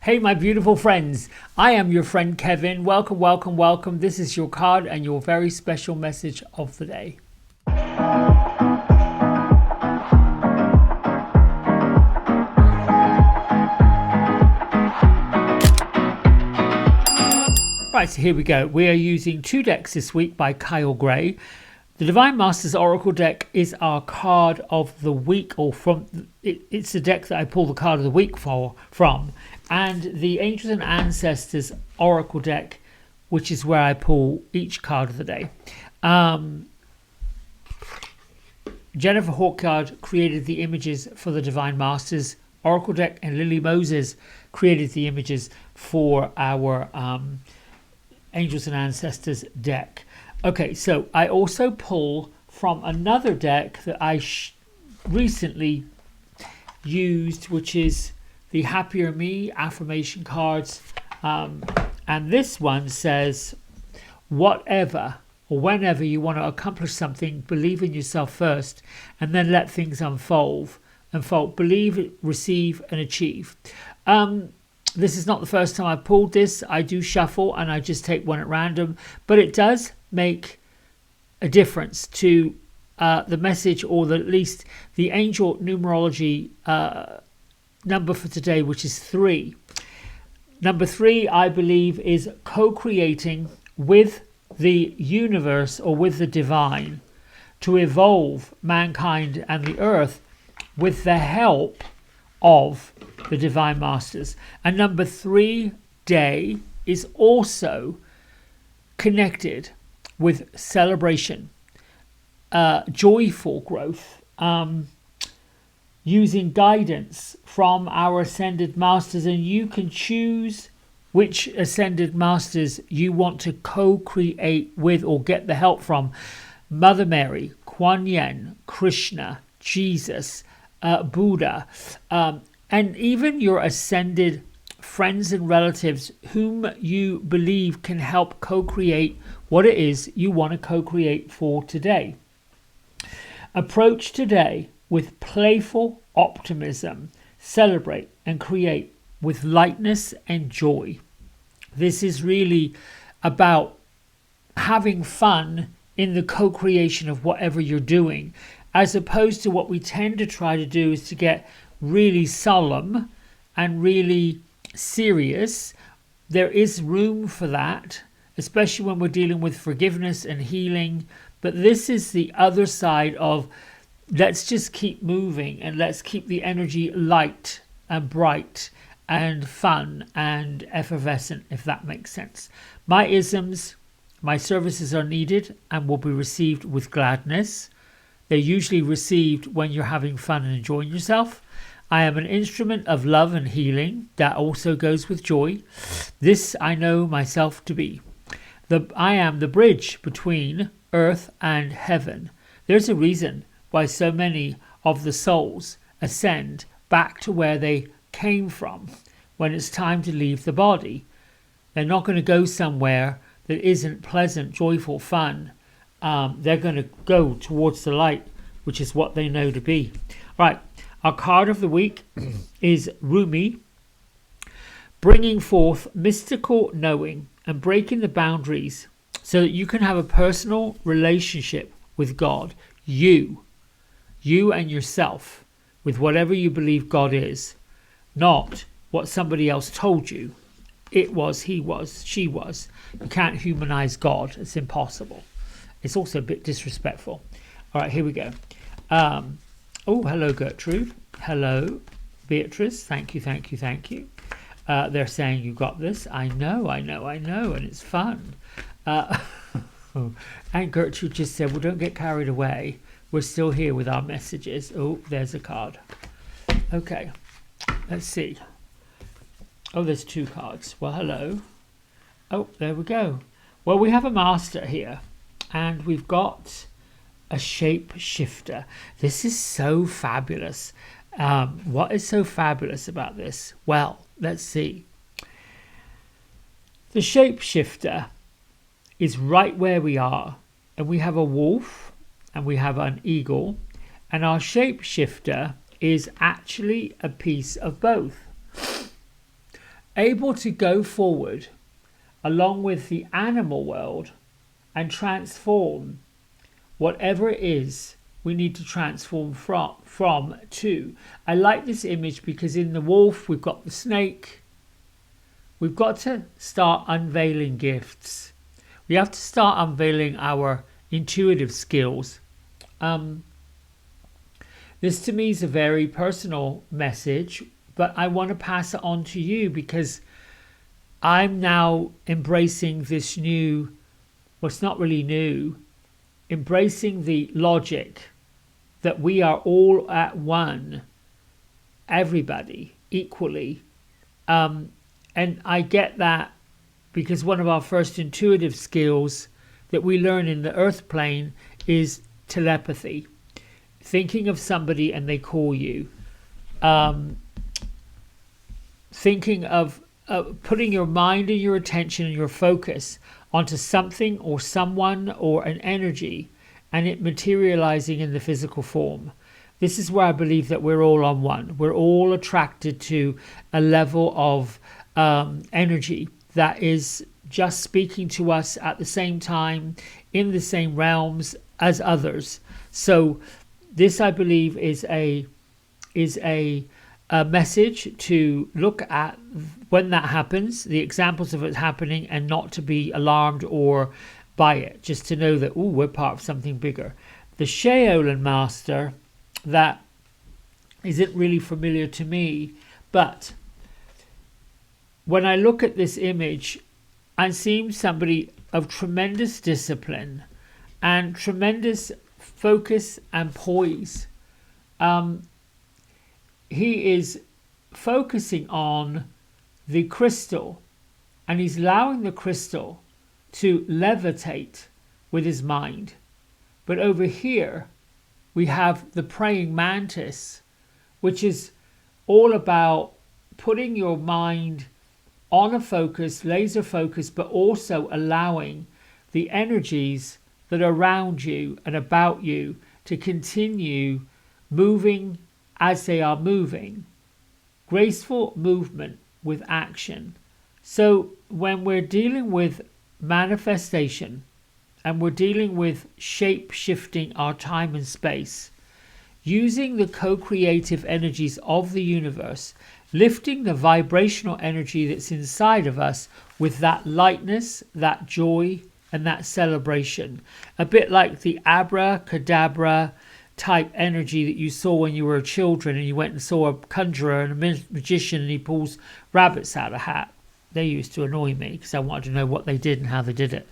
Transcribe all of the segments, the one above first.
Hey, my beautiful friends. I am your friend Kevin. Welcome, welcome, welcome. This is your card and your very special message of the day. Right, so here we go. We are using 2 decks this week by Kyle Gray. The Divine Masters Oracle deck is our card of the week, or it's the deck that I pull the card of the week from. And the Angels and Ancestors Oracle deck, which is where I pull each card of the day. Jennifer Hawkyard created the images for the Divine Masters Oracle deck, and Lily Moses created the images for our Angels and Ancestors deck. Okay, so I also pull from another deck that I recently used, which is the Happier Me affirmation cards. And this one says, whatever or whenever you want to accomplish something, believe in yourself first and then let things unfold. Believe, receive and achieve. This is not the first time I've pulled this. I do shuffle and I just take one at random, but it does make a difference to the message, or at least the angel numerology number for today, which is 3. Number 3, I believe, is co-creating with the universe or with the divine to evolve mankind and the earth with the help of the Divine Masters. And number 3, day, is also connected with celebration, joyful growth, using guidance from our Ascended Masters. And you can choose which Ascended Masters you want to co-create with or get the help from. Mother Mary, Kuan Yin, Krishna, Jesus, Buddha, and even your ascended friends and relatives whom you believe can help co-create what it is you want to co-create for today. Approach today with playful optimism. Celebrate and create with lightness and joy. This is really about having fun in the co-creation of whatever you're doing, as opposed to what we tend to try to do is to get really solemn and really serious. There is room for that, especially when we're dealing with forgiveness and healing. But this is the other side of, let's just keep moving and let's keep the energy light and bright and fun and effervescent, if that makes sense. My isms, my services are needed and will be received with gladness. They're usually received when you're having fun and enjoying yourself. I am an instrument of love and healing. That also goes with joy. This I know myself to be. I am the bridge between earth and heaven. There's a reason why so many of the souls ascend back to where they came from when it's time to leave the body. They're not going to go somewhere that isn't pleasant, joyful, fun. They're going to go towards the light, which is what they know to be. All right. Our card of the week is Rumi, bringing forth mystical knowing and breaking the boundaries so that you can have a personal relationship with God, you and yourself, with whatever you believe God is, not what somebody else told you. It was, he was, she was. You can't humanize God. It's impossible. It's also a bit disrespectful. All right, here we go. Oh, hello, Gertrude. Hello, Beatrice. Thank you, thank you, thank you. They're saying you got this. I know, and it's fun. And Gertrude just said, well, don't get carried away. We're still here with our messages. Oh, there's a card. Okay, let's see. Oh, there's 2 cards. Well, hello. Oh, there we go. Well, we have a master here, and we've got a shape shifter. This is so fabulous. What is so fabulous about this? Well, let's see. The shapeshifter is right where we are, and we have a wolf and we have an eagle, and our shapeshifter is actually a piece of both. able to go forward along with the animal world and transform whatever it is we need to transform from to. I like this image because in the wolf we've got the snake. We've got to start unveiling gifts. We have to start unveiling our intuitive skills. This to me is a very personal message, but I want to pass it on to you because I'm now embracing this new, well, it's not really new, embracing the logic that we are all at one, everybody, equally. And I get that because one of our first intuitive skills that we learn in the earth plane is telepathy. Thinking of somebody and they call you. Thinking of putting your mind and your attention and your focus onto something or someone or an energy and it materializing in the physical form. This is where I believe that we're all on one. We're all attracted to a level of energy that is just speaking to us at the same time in the same realms as others. So this, I believe, is a message to look at when that happens, the examples of it happening, and not to be alarmed or by it, just to know that, oh, we're part of something bigger. The Shaolin master, that isn't really familiar to me, but when I look at this image, I'm seeing somebody of tremendous discipline and tremendous focus and poise. He is focusing on the crystal and he's allowing the crystal to levitate with his mind. But over here we have the praying mantis, which is all about putting your mind on a focus, laser focus, but also allowing the energies that are around you and about you to continue moving as they are moving. Graceful movement with action. So when we're dealing with manifestation and we're dealing with shape shifting our time and space, using the co-creative energies of the universe, lifting the vibrational energy that's inside of us with that lightness, that joy, and that celebration. A bit like the abracadabra type energy that you saw when you were children and you went and saw a conjurer and a magician and he pulls rabbits out of a hat. They used to annoy me because I wanted to know what they did and how they did it.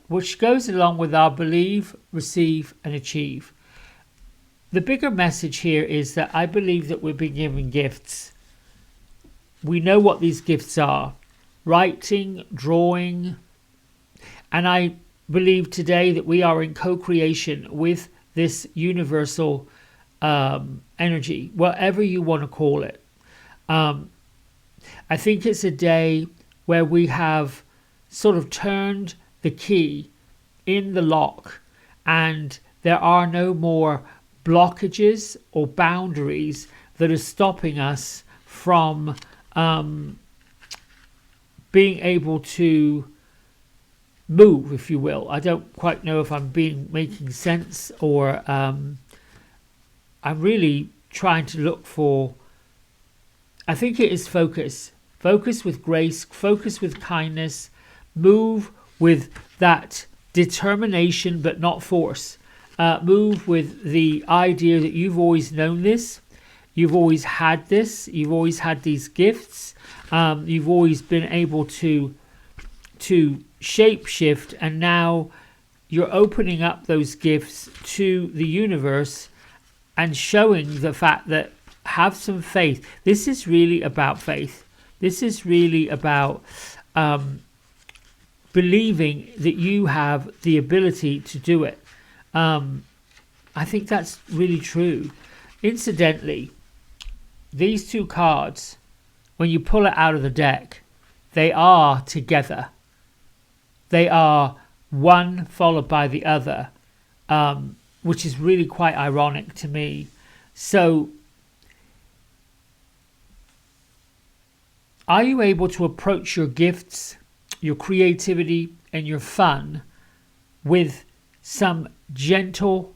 Which goes along with our believe, receive, and achieve. The bigger message here is that I believe that we've been given gifts. We know what these gifts are. Writing, drawing. And I believe today that we are in co-creation with this universal energy, whatever you want to call it. I think it's a day where we have sort of turned the key in the lock and there are no more blockages or boundaries that are stopping us from being able to move, if you will. I don't quite know if I'm making sense or I'm really trying to look for, I think it is focus. Focus with grace, focus with kindness, move with that determination but not force. Move with the idea that you've always known this, you've always had this, you've always had these gifts, you've always been able to shape shift, and now you're opening up those gifts to the universe and showing the fact that have some faith. This is really about faith. This is really about believing that you have the ability to do it. I think that's really true. Incidentally, these two cards, when you pull it out of the deck, they are together. They are one followed by the other, which is really quite ironic to me. So Are you able to approach your gifts, your creativity, and your fun with some gentle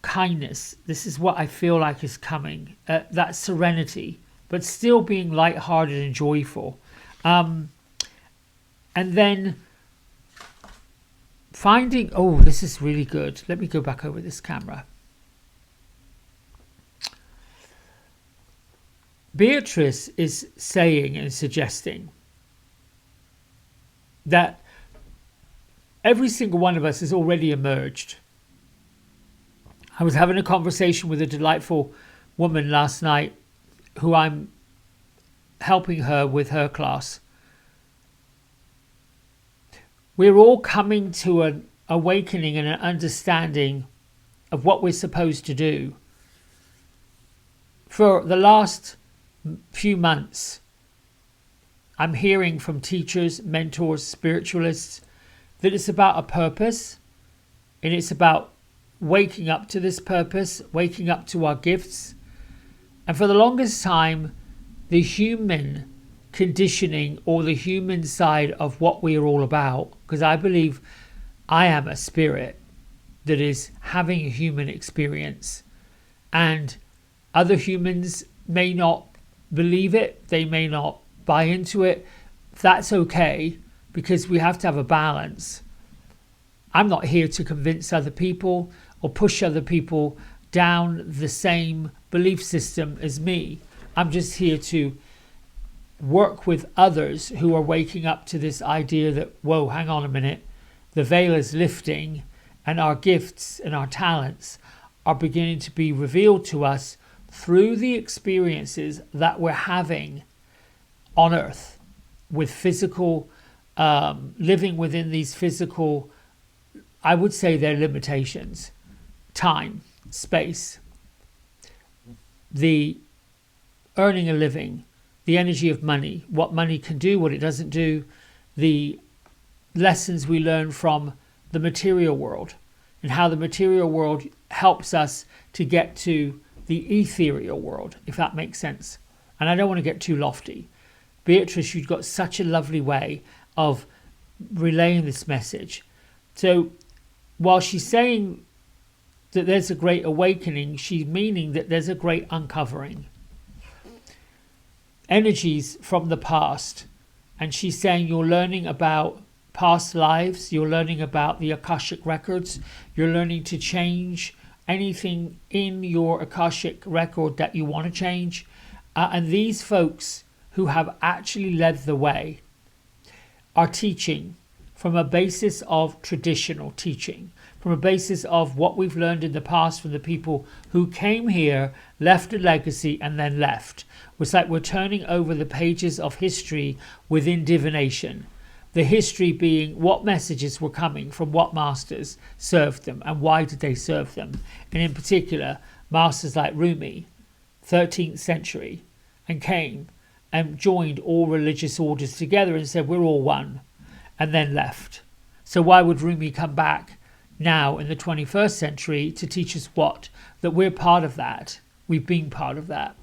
kindness? This is what I feel like is coming. That serenity, but still being lighthearted and joyful. And then finding, oh, this is really good. Let me go back over this camera. Beatrice is saying and suggesting that every single one of us has already emerged. I was having a conversation with a delightful woman last night who I'm helping her with her class. We're all coming to an awakening and an understanding of what we're supposed to do. For the last few months, I'm hearing from teachers, mentors, spiritualists that it's about a purpose, and it's about waking up to this purpose, waking up to our gifts. And for the longest time, the human conditioning or the human side of what we are all about, because I believe I am a spirit that is having a human experience, and other humans may not believe it, they may not buy into it. That's okay, because we have to have a balance. I'm not here to convince other people or push other people down the same belief system as me. I'm just here to work with others who are waking up to this idea that, whoa, hang on a minute, the veil is lifting and our gifts and our talents are beginning to be revealed to us through the experiences that we're having on earth with physical, living within these physical, I would say they're limitations, time, space, the earning a living, the energy of money, what money can do, what it doesn't do, the lessons we learn from the material world and how the material world helps us to get to the ethereal world, if that makes sense. And I don't want to get too lofty. Beatrice, you've got such a lovely way of relaying this message. So while she's saying that there's a great awakening, she's meaning that there's a great uncovering. Energies from the past. And she's saying you're learning about past lives, you're learning about the Akashic records, you're learning to change anything in your Akashic record that you want to change. And these folks who have actually led the way are teaching from a basis of traditional teaching, from a basis of what we've learned in the past from the people who came here, left a legacy, and then left. It's like we're turning over the pages of history within divination. The history being what messages were coming from what masters served them and why did they serve them. And in particular, masters like Rumi, 13th century, and came and joined all religious orders together and said, we're all one, and then left. So why would Rumi come back now in the 21st century to teach us what? That we're part of that. We've been part of that.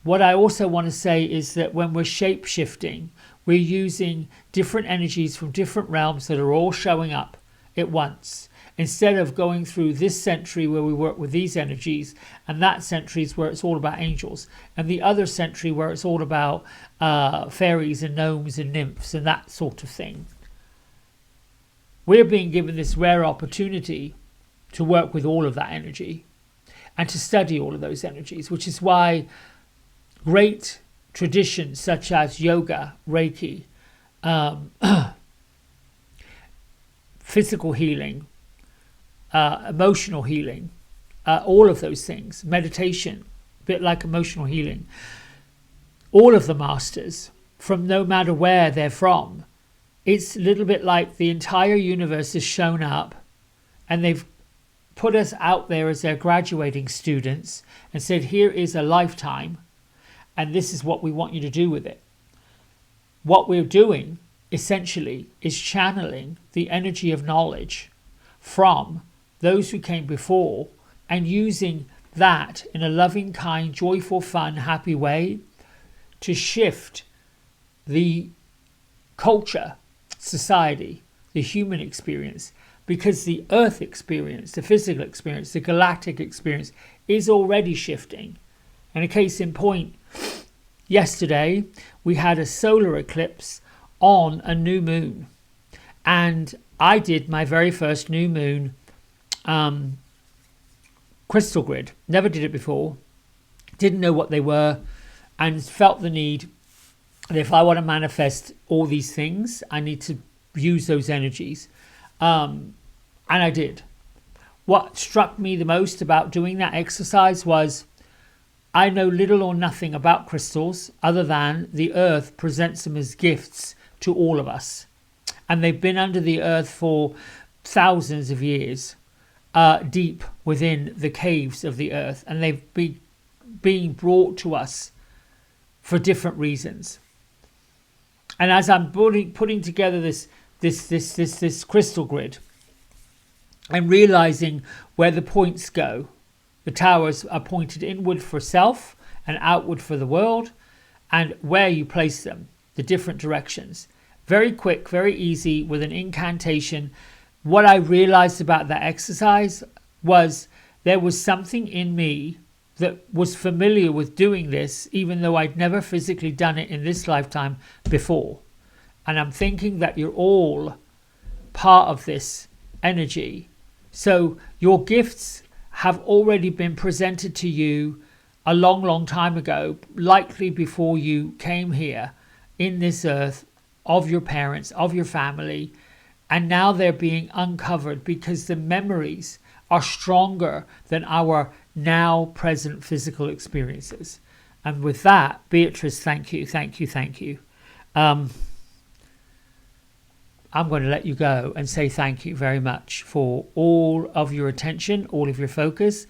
What I also want to say is that when we're shape-shifting, we're using different energies from different realms that are all showing up at once. Instead of going through this century where we work with these energies, and that century is where it's all about angels, and the other century where it's all about fairies and gnomes and nymphs and that sort of thing. We're being given this rare opportunity to work with all of that energy and to study all of those energies, which is why great traditions such as yoga, Reiki, physical healing, emotional healing, all of those things, meditation, a bit like emotional healing, all of the masters, from no matter where they're from, it's a little bit like the entire universe has shown up and they've put us out there as their graduating students and said, here is a lifetime and this is what we want you to do with it. What we're doing essentially is channeling the energy of knowledge from those who came before and using that in a loving, kind, joyful, fun, happy way to shift the culture, society, the human experience, because the earth experience, the physical experience, the galactic experience is already shifting. And a case in point, yesterday we had a solar eclipse on a new moon. And I did my very first new moon crystal grid. Never did it before. Didn't know what they were, and felt the need that if I want to manifest all these things, I need to use those energies. And I did. What struck me the most about doing that exercise was I know little or nothing about crystals other than the earth presents them as gifts to all of us. And they've been under the earth for thousands of years, deep within the caves of the earth. And they've been being brought to us for different reasons. And as I'm putting together this crystal grid, I'm realizing where the points go. The towers are pointed inward for self and outward for the world, and where you place them, the different directions. Very quick, very easy, with an incantation. What I realized about that exercise was there was something in me that was familiar with doing this, even though I'd never physically done it in this lifetime before. And I'm thinking that you're all part of this energy. So your gifts have already been presented to you a long, long time ago, likely before you came here in this earth, of your parents, of your family. And now they're being uncovered because the memories are stronger than our now present physical experiences. And with that, Beatrice, thank you. I'm going to let you go and say thank you very much for all of your attention, all of your focus.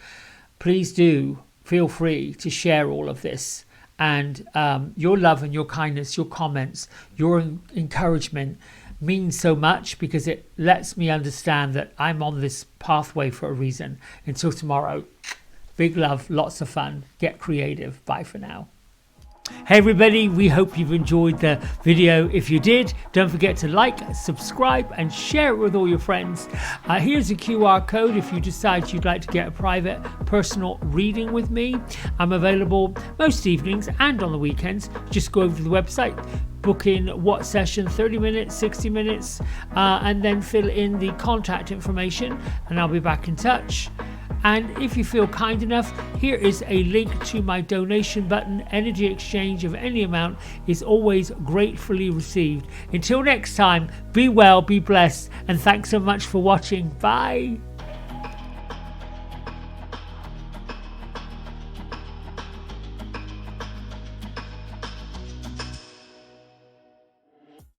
Please do feel free to share all of this, and your love and your kindness, your comments, your encouragement means so much, because it lets me understand that I'm on this pathway for a reason. Until tomorrow, big love, lots of fun, get creative. Bye for now. Hey everybody, we hope you've enjoyed the video. If you did, don't forget to like, subscribe and share it with all your friends. Here's a QR code if you decide you'd like to get a private personal reading with me. I'm available most evenings and on the weekends. Just go over to the website, book in what session, 30 minutes, 60 minutes, and then fill in the contact information and I'll be back in touch. And if you feel kind enough, here is a link to my donation button. Energy exchange of any amount is always gratefully received. Until next time, be well, be blessed, and thanks so much for watching. Bye.